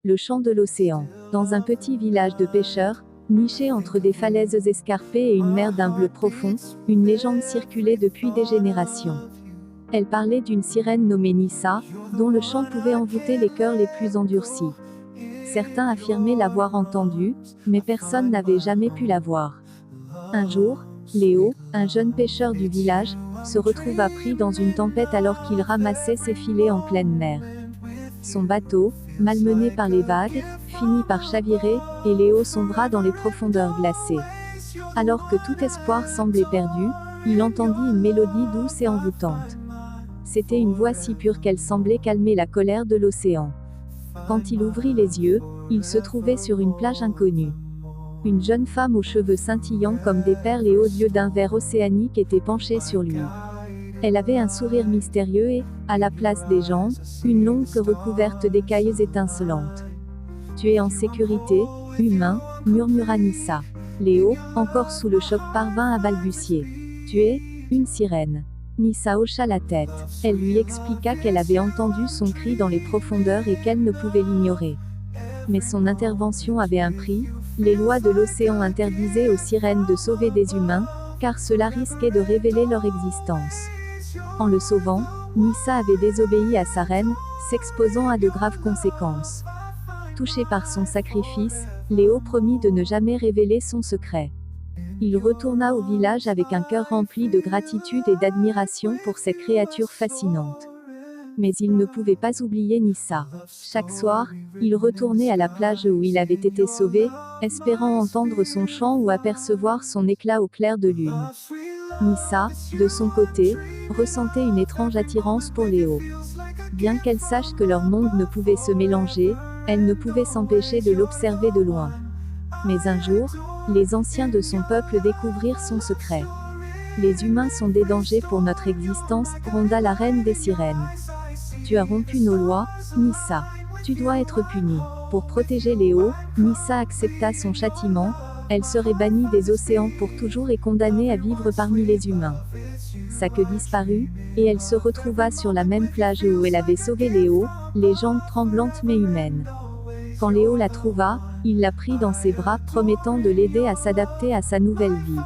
Le chant de l'océan. Dans un petit village de pêcheurs, niché entre des falaises escarpées et une mer d'un bleu profond, une légende circulait depuis des générations. Elle parlait d'une sirène nommée Nissa, dont le chant pouvait envoûter les cœurs les plus endurcis. Certains affirmaient l'avoir entendue, mais personne n'avait jamais pu la voir. Un jour, Léo, un jeune pêcheur du village, se retrouva pris dans une tempête alors qu'il ramassait ses filets en pleine mer. Son bateau, malmené par les vagues, finit par chavirer, et Léo sombra dans les profondeurs glacées. Alors que tout espoir semblait perdu, il entendit une mélodie douce et envoûtante. C'était une voix si pure qu'elle semblait calmer la colère de l'océan. Quand il ouvrit les yeux, il se trouvait sur une plage inconnue. Une jeune femme aux cheveux scintillants comme des perles et aux yeux d'un vert océanique était penchée sur lui. Elle avait un sourire mystérieux et, à la place des jambes, une longue queue recouverte d'écailles étincelantes. « Tu es en sécurité, humain », murmura Nissa. Léo, encore sous le choc, parvint à balbutier. « Tu es une sirène ». Nissa hocha la tête. Elle lui expliqua qu'elle avait entendu son cri dans les profondeurs et qu'elle ne pouvait l'ignorer. Mais son intervention avait un prix. Les lois de l'océan interdisaient aux sirènes de sauver des humains, car cela risquait de révéler leur existence. En le sauvant, Nissa avait désobéi à sa reine, s'exposant à de graves conséquences. Touché par son sacrifice, Léo promit de ne jamais révéler son secret. Il retourna au village avec un cœur rempli de gratitude et d'admiration pour cette créature fascinante. Mais il ne pouvait pas oublier Nissa. Chaque soir, il retournait à la plage où il avait été sauvé, espérant entendre son chant ou apercevoir son éclat au clair de lune. Nissa, de son côté, ressentait une étrange attirance pour Léo. Bien qu'elle sache que leur monde ne pouvait se mélanger, elle ne pouvait s'empêcher de l'observer de loin. Mais un jour, les anciens de son peuple découvrirent son secret. Les humains sont des dangers pour notre existence, gronda la reine des sirènes. Tu as rompu nos lois, Nissa. Tu dois être punie. Pour protéger Léo, Nissa accepta son châtiment. Elle serait bannie des océans pour toujours et condamnée à vivre parmi les humains. Sa queue disparut, et elle se retrouva sur la même plage où elle avait sauvé Léo, les jambes tremblantes mais humaines. Quand Léo la trouva, il la prit dans ses bras, promettant de l'aider à s'adapter à sa nouvelle vie.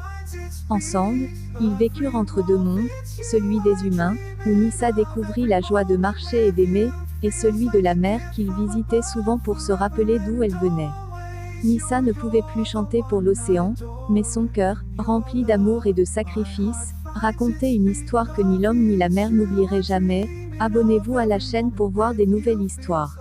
Ensemble, ils vécurent entre deux mondes, celui des humains, où Nissa découvrit la joie de marcher et d'aimer, et celui de la mer qu'il visitait souvent pour se rappeler d'où elle venait. Nissa ne pouvait plus chanter pour l'océan, mais son cœur, rempli d'amour et de sacrifice, racontait une histoire que ni l'homme ni la mer n'oublieraient jamais. Abonnez-vous à la chaîne pour voir des nouvelles histoires.